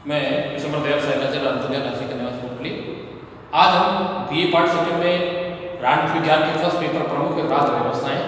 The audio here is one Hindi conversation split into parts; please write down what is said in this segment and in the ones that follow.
मैं विश्वम्भर साइकोलॉजिस्ट अंतर्गत रांची के निवासी कोटली। आज हम बीए पार्ट सेकंड में राजनीति विज्ञान के फर्स्ट पेपर प्रमुख राष्ट्र व्यवस्थाएं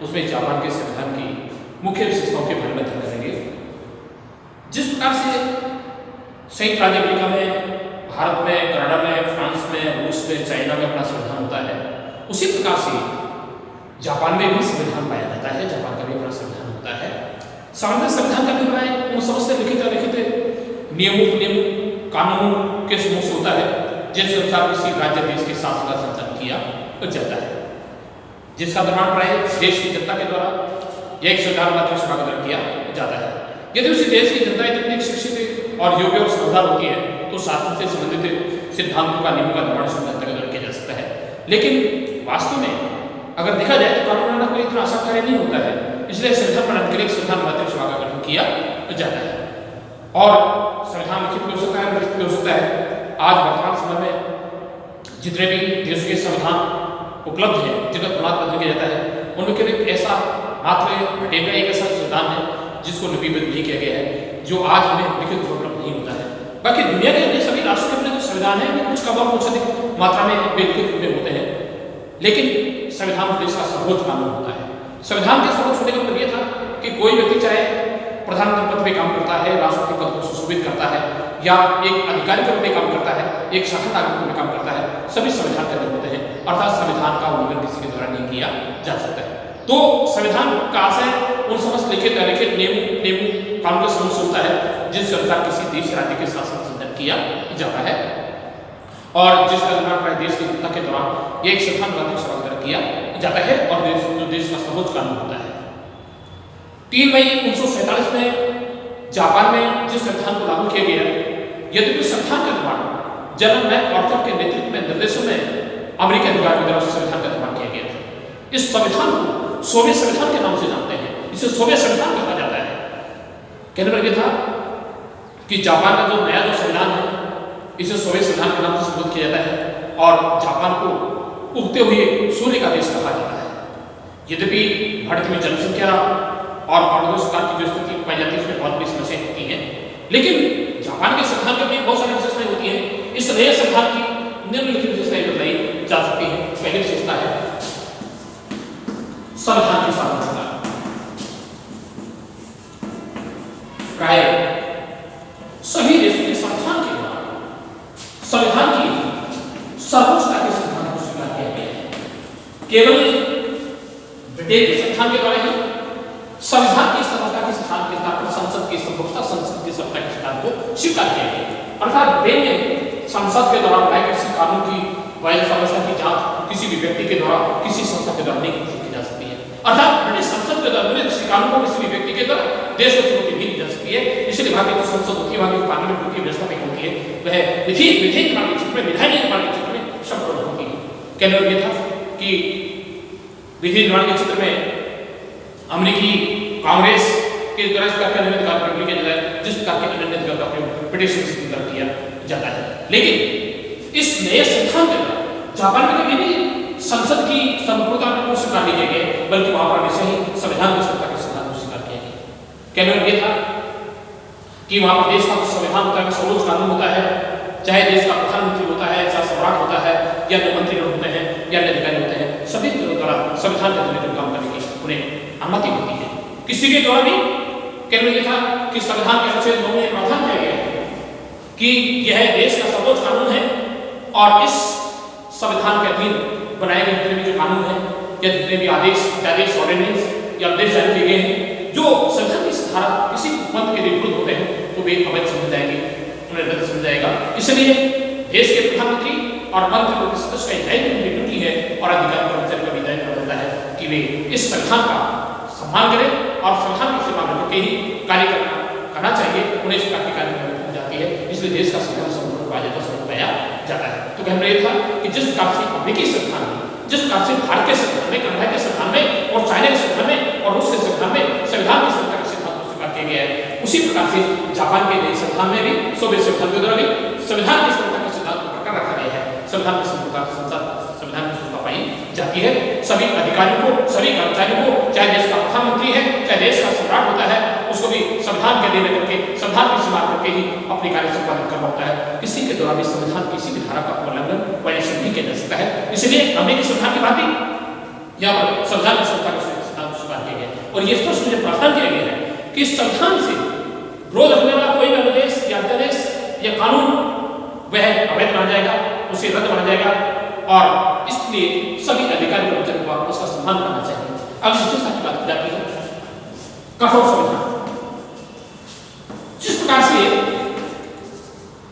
उसमें जापान के संविधान की मुख्य विशेषताओं के बारे में अध्ययन करेंगे। जिस प्रकार से संयुक्त राज्य अमेरिका में, भारत में, कनाडा में, फ्रांस में, रूस में, चाइना में अपना संविधान होता है, उसी प्रकार से जापान में भी संविधान पाया जाता है। जापान का भी अपना संविधान होता है। सामान्य संविधान का अभिप्राय उन समस्त लिखित नियम कानूनों के समूह से होता है जिनके अनुसार किसी राज्य देश के शासन का संचालन किया जाता है, जिसका निर्माण प्राय देश की जनता के द्वारा या एक संविधान मात्र सभा द्वारा किया जाता है। यदि उसी देश की जनता इतनी शिक्षित और योग्य और समझदार होती है तो शासन से संबंधित सिद्धांतों का नियमों का निर्माण संविधान के द्वारा किया जा सकता है। लेकिन वास्तव में अगर देखा जाए तो कानून बनाना कोई इतना आसान कार्य नहीं होता है, इसलिए संविधान बनाने के लिए संविधान मात्र सभा का गठन किया जाता है। और संविधान लिखित भी हो सकता है, लिखित भी हो सकता है। आज वर्तमान समय में जितने भी देश के संविधान उपलब्ध हैं, जिनका प्रमाण पत्र किया जाता है, उनमें केवल एक ऐसा मात्र ब्रिटेन का एक ऐसा संविधान है जिसको लिपिबद्ध नहीं किया गया है, जो आज हमें लिखित रूप में नहीं होता है। बाकी दुनिया के अन्य सभी राष्ट्रों के अपने जो संविधान है वे कुछ कम और कुछ अधिक मात्रा में लिखित रूप में होते हैं, लेकिन संविधान देश का सर्वोच्च कानून होता है। संविधान के सर्वोच्च होने का मतलब यह था कि कोई व्यक्ति चाहे प्रधानमंत्री पद पे काम करता है, राष्ट्रपति पद को सुशोभित करता है, या एक अधिकारी के रूप में काम करता है, एक शासन नागरिक के रूप में काम करता है, सभी संविधान के अधीन होते हैं। अर्थात संविधान का उल्लंघन किसी के द्वारा नहीं किया जा सकता है। तो संविधान का आशय उन समस्त लिखित अलिखित नियम कानून के समूह से होता है जिसके अनुसार किसी देश राज्य के शासन संचालन किया जाता है और जिसका निर्माण प्राय देश की जनता के दौरान एक संविधान मात्र सभा द्वारा किया जाता है और देश का सर्वोच्च कानून होता है। 3 मई 1947 में जापान में जिस संविधान को लागू किया गया, यद्यपि संविधान का निर्माण जनरल मैकआर्थर के नेतृत्व में निर्देशों में अमेरिकी अधिकारियों द्वारा संविधान का निर्माण किया गया था। इस संविधान को सोवियत संविधान के नाम से जानते हैं, इसे सोवियत संविधान कहा जाता है। कहने पर यह था कि जापान का जो नया संविधान है इसे सोवियत संविधान के नाम से संबोधित किया जाता है और जापान को उगते हुए सूर्य का देश कहा जाता है। यद्यपि भारत में जनसंख्या और परदोषकार की जो स्थिति पाई जाती है उसमें बहुत बड़ी समस्याएं होती हैं, लेकिन जापान के संविधान में भी बहुत सारी विशेषताएं होती हैं। इस नए संविधान की निम्नलिखित विशेषताएं बताई जा सकती हैं। पहली विशेषता है संविधान की सार्वभौमिकता। प्राय सभी देशों के संविधान के द्वारा संविधान की सर्वोच्चता के सिद्धांत को स्वीकार किया गया है। केवल ब्रिटेन के संविधान के द्वारा ही संविधान की सर्वोच्चता के सिद्धांत के साथ संसद की सर्वोच्चता, संसद की सर्वोच्चता के सिद्धांत को स्वीकार किया गया। अर्थात ब्रिटेन में संसद के द्वारा बनाए गए किसी कानून की वैध समस्या की जांच किसी भी व्यक्ति के द्वारा, किसी संस्था के द्वारा नहीं की जा सकती है। अर्थात ब्रिटिश संसद के द्वारा किसी कानून को किसी भी व्यक्ति के द्वारा देश को चुनौती नहीं दी जा सकती है। इसलिए वहां की जो संसद होती है, वहां की पार्लियामेंट होती है, व्यवस्था नहीं होती है, वह विधि निर्माण के क्षेत्र में, विधायी निर्माण के क्षेत्र में संपूर्ण होती है। कहने का यह था कि विधि निर्माण के क्षेत्र में अमेरिकी कांग्रेस के द्वारा इस प्रकार के अन्य अधिकार प्रयोग किया जाता है जिस प्रकार के अन्य अधिकार का प्रयोग ब्रिटिश संसद के द्वारा किया जाता है। लेकिन इस नए संविधान के द्वारा जापान में कभी भी संसद की संपूर्णता को स्वीकार नहीं किया गया, बल्कि वहां पर हमेशा ही संविधान की सत्ता के सिद्धांत को स्वीकार किया गया। कहने का यह था कि वहां पर देश का संविधान होता है, सर्वोच्च कानून होता है, चाहे देश का प्रधानमंत्री होता है, चाहे सम्राट होता है, या मंत्रीगण होते हैं, या अधिकारी होते हैं, सभी द्वारा संविधान के अधीन काम करने की उन्हें अनुमति होती है। किसी के द्वारा भी कहने यह था कि संविधान के अनुच्छेद 9 में प्रावधान किया गया है कि यह देश का सर्वोच्च कानून है और इस संविधान के अधीन बनाए गए जितने भी जो कानून है या जितने भी आदेश ऑर्डिनेंस या आदेश जारी किए गए हैं जो संविधान की धारा किसी मत के विरुद्ध होते हैं तो वे अवैध समझ जाएंगे, उन्हें रद्द समझ जाएगा। इसलिए देश के प्रधानमंत्री और मंत्रिमंडल के सदस्य का दायित्व की ड्यूटी है और अधिकारी कर्मचारी का भी दायित्व बनता है कि वे इस संविधान का सम्मान करें और संविधान की सीमा में ही कार्य करना चाहिए। उन्हें इस प्रकार की कार्य जाती है, इसलिए देश का संविधान संपूर्ण पाया जाता है। तो कहना यह था कि जिस प्रकार से अमेरिकी संविधान में, जिस प्रकार से भारत के संविधान में, कनाडा के संविधान में और चाइना के संविधान में और रूस के संविधान में संविधान की सत्ता के सिद्धांत को स्वीकार किया गया है, उसी प्रकार से जापान के नए संविधान में भी सोवियत संविधान के द्वारा भी संविधान की सत्ता के सिद्धांत को बरकरार रखा गया है। संविधान की संविधान की सत्ता पाई जाती है। सभी अधिकारियों को, सभी कर्मचारियों को, चाहे देश का प्रधानमंत्री है, चाहे देश का सम्राट होता है, उसको भी संविधान के अधीन करके, संविधान की सीमा करके ही अपने कार्य संपादित करना होता है। किसी के द्वारा भी संविधान किसी भी धारा का उल्लंघन वायलेशन नहीं किया जा सकता है। इसलिए अमेरिकी संविधान की बात यहाँ पर संविधान की संस्था का स्वीकार किया गया और ये स्पष्ट मुझे प्रावधान किया गया है कि इस संविधान से विरोध रखने वाला कोई भी अनुदेश या अध्यादेश या कानून वह अवैध माना जाएगा, उसे रद्द माना जाएगा और इसलिए सभी अधिकारी कर्मचारियों को उसका सम्मान करना चाहिए। अब विशेषता की बात की जाती है कठोर संविधान। जिस प्रकार से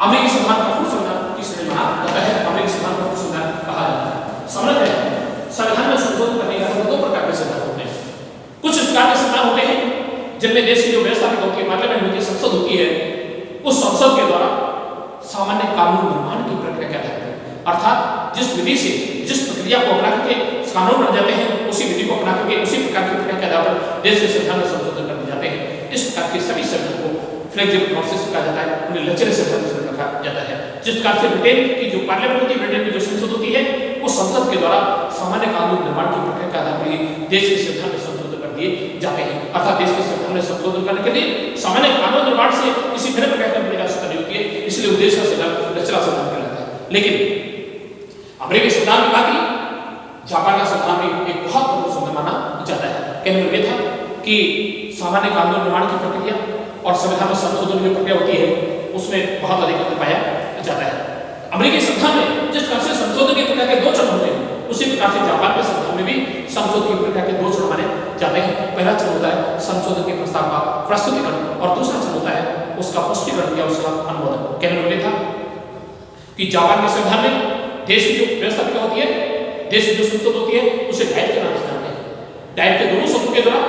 अमेरिकी संविधान कठोर संविधान किस ने माना जाता है, अमेरिकी संविधान कठोर संविधान कहा जाता है। समझ रहे हैं संविधान में संशोधन करने का दो प्रकार के संविधान होते हैं। कुछ इस प्रकार के संविधान होते हैं जिनमें देश की जो व्यवस्था होती है, पार्लियामेंट होती है, संसद होती है, उस संसद के द्वारा सामान्य कानून निर्माण की प्रक्रिया क्या कहते हैं, अर्थात जिस विधि से, जिस प्रक्रिया को अपना करके कानून बन जाते हैं, उसी विधि को अपना करके उसी प्रकार की प्रक्रिया के आधार पर देश के संविधान में संशोधन कर दिए जाते हैं। इस प्रकार के सभी संविधान को फ्लेक्सिबल प्रोसेस कहा जाता है, उन्हें लचीले संविधान में रखा जाता है। जिस प्रकार से ब्रिटेन की जो पार्लियामेंट होती है, ब्रिटेन की जो संसद होती है, उस संसद के द्वारा सामान्य कानून निर्माण की प्रक्रिया के आधार पर देश के संविधान में संशोधन कर दिए जाते हैं। अर्थात देश के संविधान में संशोधन करने के लिए सामान्य कानून निर्माण से किसी भिन्न प्रकार की आवश्यकता नहीं होती है, इसलिए उद्देश्य का संविधान लचीला संविधान कहलाता है। लेकिन अमेरिकी संविधान की बात की, जापान का संविधान भी एक बहुत कठोर संविधान माना जाता है। कहने में यह था कि सामान्य कानून निर्माण की प्रक्रिया और संविधान में संशोधन की प्रक्रिया होती है, उसमें बहुत अधिक अंतर पाया जाता है। अमेरिकी संविधान में जिस प्रकार से संशोधन की प्रक्रिया के दो चरण होते हैं, उसी प्रकार से जापान के संविधान में भी संशोधन की प्रक्रिया के दो चरण माने जाते हैं। पहला चरण होता है संशोधन के प्रस्ताव का प्रस्तुतिकरण और दूसरा चरण होता है उसका पुष्टिकरण या उसका अनुमोदन। कहने में था कि जापान के संविधान में देश की जो व्यवस्था होती है, देश की जो संसद होती है, उसे डाइट के नाम से जानते हैं। डाइट के दोनों सदनों के द्वारा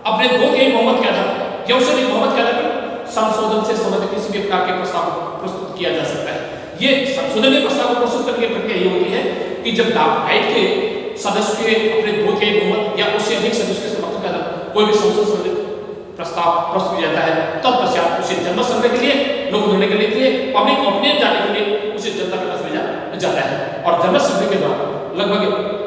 अपने 2/3 बहुमत के आधार पर या उससे भी बहुमत के आधार पर संशोधन से संबंधित किसी भी प्रकार के प्रस्ताव को प्रस्तुत किया जा सकता है। ये संशोधन के प्रस्ताव को प्रस्तुत करने की प्रक्रिया ये होती है कि जब डाइट के सदस्य के अपने 2/3 बहुमत या उससे अधिक सदस्य के समर्थन के आधार कोई भी संसद संबंधित प्रस्ताव प्रस्तुत किया जाता है, तब पश्चात उसे जनमत संग्रह के लिए, लोक निर्णय के लिए, पब्लिक ओपिनियन जानने के लिए उसे जनता के पास भेजा जाता है। और जनमत संग्रह के द्वारा लगभग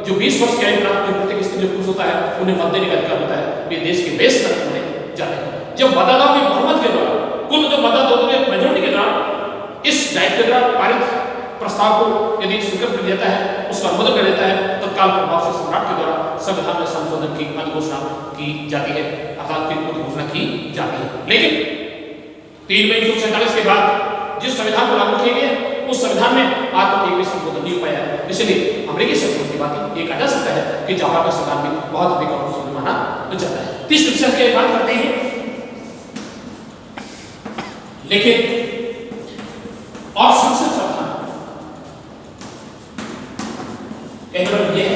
जो 20 वर्ष की आयु प्राप्त प्रत्येक स्त्री जो पुरुष होता है, उन्हें मत देने का अधिकार होता है। वे देश के बेस तक होने जाते हैं। जब मतदाताओं की बहुमत के द्वारा, कुल जो मतदाताओं के मेजोरिटी के द्वारा इस डाइट के द्वारा पारित प्रस्ताव को यदि स्वीकृत कर देता है, उसका अनुमोदन कर देता है, तत्काल प्रभाव से सम्राट के द्वारा संविधान में संशोधन की अधिघोषणा की जाती है, अर्थात की घोषणा की जाती है। लेकिन 3 मई 1947 के बाद जिस संविधान को लागू किया गया, उस संविधान में आज तक एक भी संशोधन नहीं पाया है। इसलिए अमेरिकी संविधान की बात ये कहा जा सकता है कि जापान का संविधान भी बहुत अधिक कठोर माना जाता है। 30% की बात करते हैं, लेकिन और संसद संविधान एवं यह है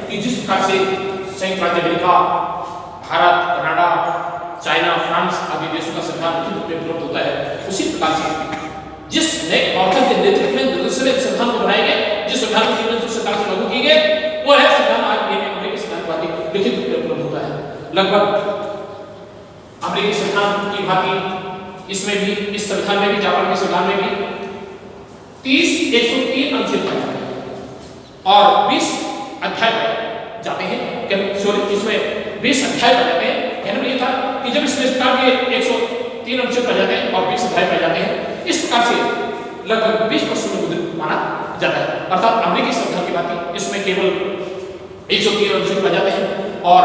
कि जिस प्रकार से संयुक्त राज्य America, Bharat, Canada, China, France आदि देशों का संविधान उचित रूप में उपलब्ध होता है, उसी प्रकार से जिस नए ऑथर के नेतृत्व में दूसरे संविधान को बनाए गए, जिस संविधान को 1947 में लागू किए गए, वो है संविधान आज अमेरिकी संविधान की लिखित रूप में उपलब्ध होता है। लगभग अमेरिकी संविधान की भांति इसमें भी, इस संविधान में भी, जापान के संविधान में भी 103 अनुच्छेद पाए जाते हैं और 20 अध्याय पाए जाते हैं। इसमें 20 अध्याय पाए जाते हैं। कहने में यह था कि जब इसमें इस प्रकार के 103 अनुच्छेद पाए जाते हैं और 20 अध्याय पाए जाते हैं, इस प्रकार से लगभग 20% में मुद्रित माना जाता है। अर्थात अमेरिकी संविधान की बात इसमें केवल 103 अनुच्छेद पाए जाते हैं और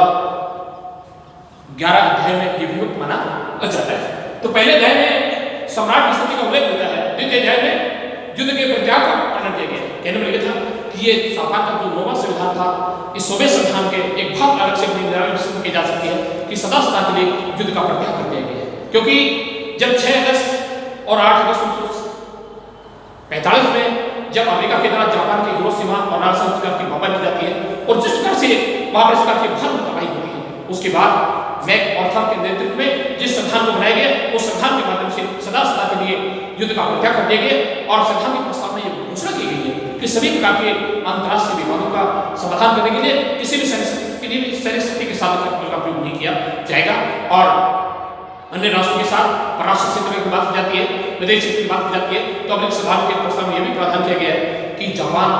11 अध्याय में ये विभक्त माना जाता है। तो पहले अध्याय में सम्राट की स्थिति का उल्लेख होता है, द्वितीय अध्याय में युद्ध के प्रत्याग का वर्णन किया गया। कहने में यह था कि ये जापान का जो नौवां संविधान था, इस 100वें संविधान के एक भाग अलग से की जा सकती है कि सदा सदा के लिए युद्ध का प्रत्याग कर दिया गया। क्योंकि जब 6 अगस्त और 8 अगस्त 1945 में जब अमेरिका के द्वारा जापान के हिरोशिमा और नागासाकी की बमबारी की जाती है और जिस प्रकार से वहां पर इस प्रकार की भयानक तबाही होती है, उसके बाद मैक ऑर्थर के नेतृत्व में जिस संविधान को बनाया गया, उस संविधान के माध्यम से सदा सदा के लिए युद्ध का प्रत्याग कर दिया गया और संविधान के प्रस्ताव में यह घोषणा की गई है कि सभी प्रकार के अंतर्राष्ट्रीय विवादों का समाधान करने के लिए किसी भी सैन्य शक्ति के साथ का प्रयोग नहीं किया जाएगा और अन्य राष्ट्रों के साथ परराष्ट्र क्षेत्र की बात की जाती है, विदेश क्षेत्र की बात की जाती है, तो अमेरिकी संविधान के प्रस्ताव में यह भी प्रावधान किया गया है कि जापान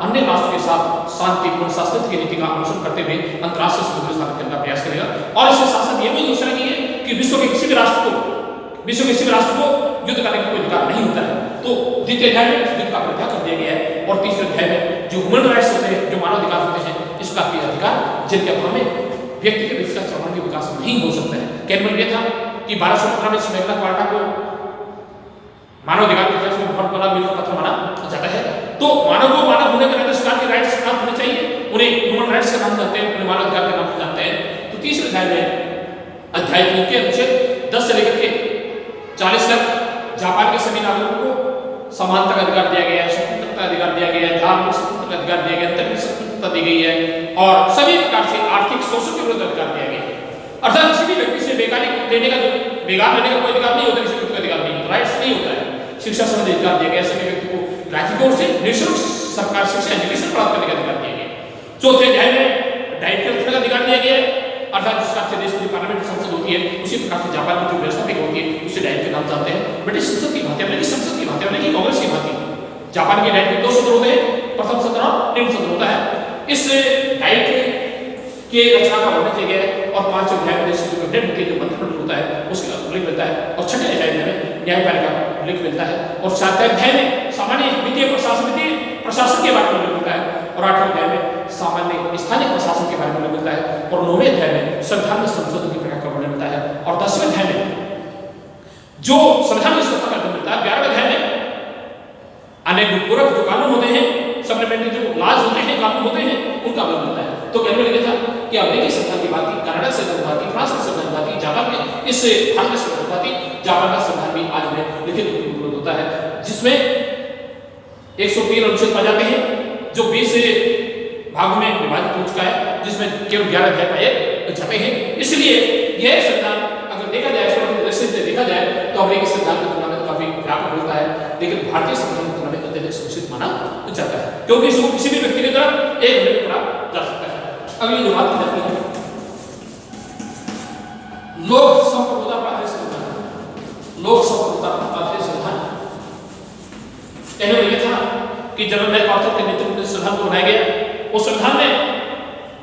अन्य राष्ट्र के साथ शांतिपूर्ण शासन की नीति का अनुसरण करते हुए अंतर्राष्ट्रीय समुद्र स्थापित करने का प्रयास करेगा। और इसके साथ साथ ये भी घोषणा की है कि विश्व के किसी भी राष्ट्र को युद्ध करने का कोई अधिकार नहीं होता है। तो द्वितीय अध्याय में युद्ध का परित्याग कर दिया गया है और तीसरे अध्याय में जो ह्यूमन राइट्स होते हैं, जो मानव अधिकार होते हैं, इसका के अधिकार जिनके अभाव में व्यक्ति के व्यक्तिगत सामान्य विकास नहीं हो सकता है। कहने में यह था कि 1215 में मैग्ना कार्टा को मानव अधिकार के इतिहास में बहुत बड़ा मील का पत्थर माना जाता है। तो मानव को मानव होने के नाते उसका के राइट्स प्राप्त होने चाहिए, उन्हें ह्यूमन राइट्स का नाम जानते हैं, उन्हें मानव अधिकार के नाम से जानते हैं। तो तीसरे अध्याय में अध्याय 3 के अनुच्छेद 10 से लेकर के 40 तक जापान के सभी नागरिकों को समानता का अधिकार दिया गया है, स्वतंत्रता का अधिकार दिया गया है, धार्मिक स्वतंत्रता का अधिकार दिया गया है, तकनीकी स्वतंत्रता दी गई है और सभी प्रकार से आर्थिक शोषण के विरुद्ध अधिकार दिया गया है। अर्थात किसी भी व्यक्ति से बेगार लेने का कोई अधिकार नहीं होता, किसी व्यक्ति का अधिकार नहीं, राइट्स नहीं होता है। शिक्षा संबंधी अधिकार दिया गया, सभी व्यक्ति को राज्य की ओर से निःशुल्क सरकार शिक्षा एजुकेशन प्राप्त करने का अधिकार दिया गया। चौथे अध्याय में डाइट के रखने का अधिकार दिया गया है, अर्थात जिस प्रकार से देश की पार्लियामेंट संसद होती है उसी प्रकार से जापान में जो व्यवस्था होती है उसे डाइट के नाम जानते हैं। ब्रिटिश संसद की भांति, अमेरिकी संसद की भांति, अमेरिकी कांग्रेस की भांति जापान की डाइट के 2 सदन होते हैं, प्रथम सदन और निम्न सदन होता है। इस डाइट के रचना का वर्णन किया गया है और 5 अध्याय में देश की जो कैबिनेट होती है, जो मंत्रिमंडल होता है उसका उल्लेख मिलता है और 6ठे अध्याय में न्यायपालिका का उल्लेख मिलता है और 7वें अध्याय में सामान्य वित्तीय प्रशासन के बारे में उल्लेख मिलता है और 8वें अध्याय में सामान्य स्थानीय प्रशासन के बारे में उल्लेख मिलता है और 9वें अध्याय में संविधान में संशोधन की प्रक्रिया का वर्णन मिलता है और 10वें अध्याय में जो संविधान में संशोधन का वर्णन मिलता है। 11वें अध्याय में अनेक पूरक जो कानून होते हैं, सप्लीमेंट्री जो लॉज होते हैं, कानून होते हैं, उनका वर्णन मिलता है। तो कहने में लिखा था कि अमेरिकी संविधान की बात की, कनाडा से संविधान बात की, फ्रांस के संविधान बात की, जापान के इस भारत के संविधान बात की, जापान का संविधान भी आज में लिखित रूप में उपलब्ध होता है जिसमें 103 अनुच्छेद पाए जाते हैं जो 20 भागों में विभाजित हो चुका है, जिसमें केवल 11 अध्याय पाए जाते हैं। इसलिए यह संविधान अगर देखा जाए, दृष्टि से देखा जाए तो अमेरिकी संविधान की तुलना में काफी व्यापक होता है, लेकिन भारतीय संविधान की तुलना में अत्यधिक सुरक्षित माना जाता है क्योंकि इसको किसी भी व्यक्ति की तरफ एक घंटे में पढ़ा जा सकता है। अगली जो बात की जाती है लोक संप्रभुता पर आधारित संविधान। लोक संप्रभुता पर आधारित संविधान कहने में यह था कि जनरल मैकार्थर के नेतृत्व में संविधान को बनाया गया। उस संविधान में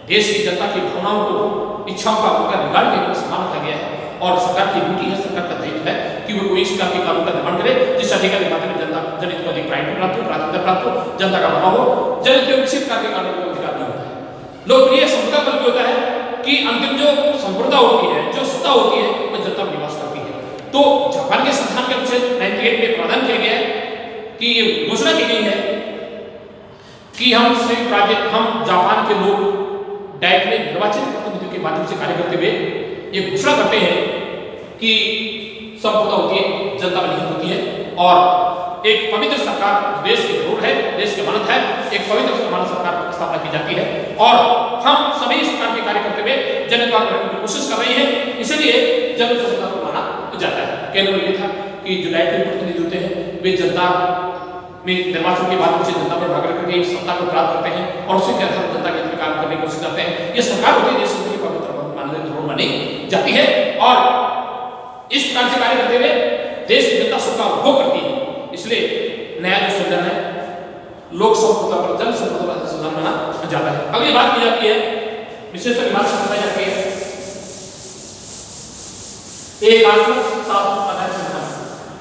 देश की जनता की भावनाओं को, इच्छाओं का उनका बिगाड़ के लिए सम्मान रखा गया है और सरकार की ड्यूटी है, सरकार का दायित्व है कि वो कोई इस प्रकार के कानून का निर्माण करे जिस अधिकार के माध्यम में जनता जनहित को अधिक प्रायोरिटी प्राप्त हो, प्राथमिकता प्राप्त हो, जनता का भला हो। जनहित को किसी प्रकार के कानून का अधिकार नहीं होता है। लोकप्रिय संप्रभुता बल्कि होता है कि अंतिम जो संप्रभुता होती है, जो सत्ता होती है, वो जनता में निवास करती है। तो जापान के संविधान के अनुच्छेद 98 में प्रावधान किया गया है कि ये घोषणा की गई है कि हम जापान के लोग डाइट में निर्वाचित प्रतिनिधियों के माध्यम से कार्य करते हुए ये घोषणा करते हैं कि संप्रभुता होती है, जनता में निहित होती है और एक पवित्र सरकार देश की जरूर है, देश की अमानत है, एक पवित्र मानव सरकार की स्थापना की जाती है और हम सभी इस प्रकार के कार्य करते हुए जनता बनाने की कोशिश कर रहे हैं, इसलिए जन सरकार को माना जाता है। केंद्र में था कि जो डाइट के प्रतिनिधि होते हैं वे जनता में निर्वाचन के माध्यम से जनता पर भाग करके सत्ता को प्राप्त करते हैं और उसी के आधार पर जनता के हित में काम करने की कोशिश करते हैं। ये सरकार होती है, देश की पवित्र मानी जाती है और इस प्रकार से कार्य करते हुए देश की जनता सबका उपभोग करती है। इसलिए नया जो संविधान है लोक संप्रभुता पर जन संप्रभुता पर संविधान माना जाता है। अगली बात की जाती है, विशेष विभाग से बताई जाती है एकात्मक शासन आधारित संविधान।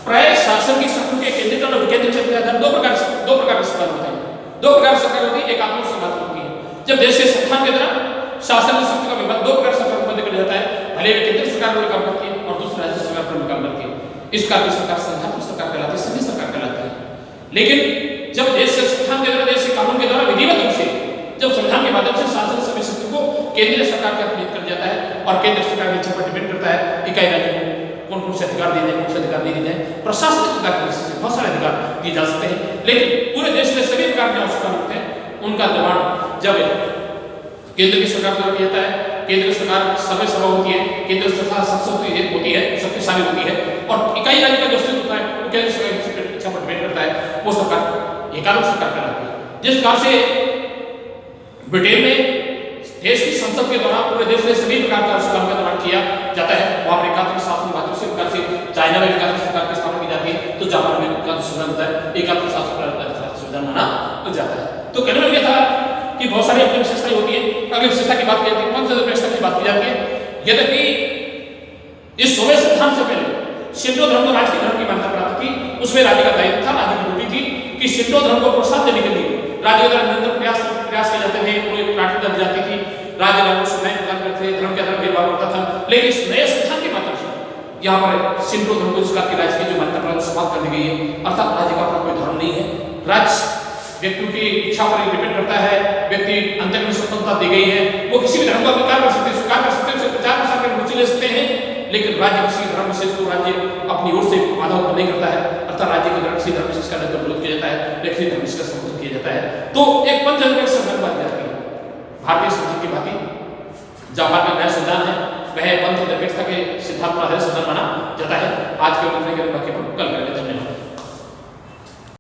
प्राय शासन की शक्ति के केंद्रीकरण और विकेंद्रीकरण के आधार दो प्रकार के सरकार होते हैं। दो प्रकार की सरकार होती है, एकात्मक सरकार होती है। जब देश के संविधान के द्वारा शासन की शक्ति का विभाग दो प्रकार सरकार में कर जाता है, भले वे केंद्र सरकार में काम करती है और दूसरी राज्य सरकार में काम करती है। इस प्रकार की सरकार संघात्मक सरकार कहलाती है, संघीय सरकार कहलाती है। लेकिन जब देश के संविधान के द्वारा, देश के कानून के द्वारा विधिवत रूप से जब संविधान के माध्यम से शासन सभी शक्ति को केंद्रीय सरकार के अधीन कर जाता है और केंद्र सरकार के इच्छा पर डिपेंड करता है इकाई राज्य को कौन कौन से अधिकार दिए जाए, कौन से अधिकार नहीं दिए जाए। प्रशासनिक अधिकार की दृष्टि से बहुत सारे अधिकार दिए जा सकते हैं, लेकिन पूरे देश में सभी प्रकार के आवश्यकता होते हैं। उनका निर्माण जब केंद्र की सरकार द्वारा किया जाता है, केंद्र सरकार समय सभा होती है, केंद्र सरकार सशक्त होती है, शक्तिशाली होती है और इकाई राज्य का जो अस्तित्व होता है वो केंद्र सरकार की इच्छा पर डिपेंड करता है, वो सरकार एकात्मक सरकार कहलाती है। जिस प्रकार से ब्रिटेन में देश की संसद के दौरान पूरे देश में सभी प्रकार के आवश्यकताओं का निर्माण किया जाता है, वहां पर एकात्मक शासन की बात उसी प्रकार से चाइना में एकात्मक सरकार की स्थापना की जाती है, तो जापान में एकात्मक संविधान होता है, एकात्मक शासन संविधान माना बच जाता है। तो कहने में यह था कि बहुत सारी अपनी विशेषताएं होती है। अगली विशेषता की बात की जाती है, पंचनिरपेक्षता की बात की जाती है। यद्यपि इस 16वें सिद्धांत से पहले शिंटो धर्म को राज्य के धर्म की मान्यता प्राप्त थी, उसमें राज्य का दायित्व था, राज्य की ड्यूटी थी कि शिंटो धर्म को प्रोत्साहन देने के लिए राज्य द्वारा निरंतर प्रयास किए जाते थे, पूरी प्राथमिकता दी जाती थी, राज्य को सुविधाएं प्रदान करते थे, धर्म के आधार भेदभाव करता था। लेकिन इस नए सिद्धांत के माध्यम से यहाँ पर शिंटो धर्म को जिसका कि राज्य की जो मान्यता प्राप्त समाप्त करनी गई है, अर्थात राज्य का अपना कोई धर्म नहीं है, राज्य व्यक्तियों की इच्छा पर डिपेंड करता है, व्यक्ति अंतर्गत स्वतंत्रता दी गई है, वो किसी भी धर्म को स्वीकार कर सकते हैं, स्वीकार कर सकते हैं, उसे प्रचार प्रसार करके रुचि ले सकते हैं, लेकिन राज्य किसी धर्म विशेष को राज्य अपनी ओर से बाधा उत्पन्न नहीं करता है, अर्थात राज्य के द्वारा किसी धर्म विशेष का विरोध किया जाता है, किसी धर्म विशेष का समर्थन किया जाता है। तो एक पंचनिरपेक्ष संविधान बन जाती है। भारतीय संविधान की भांति जापान का नया संविधान है, वह पंचनिरपेक्षता के सिद्धांत पर आधारित संविधान माना जाता है। आज के बाकी पर कल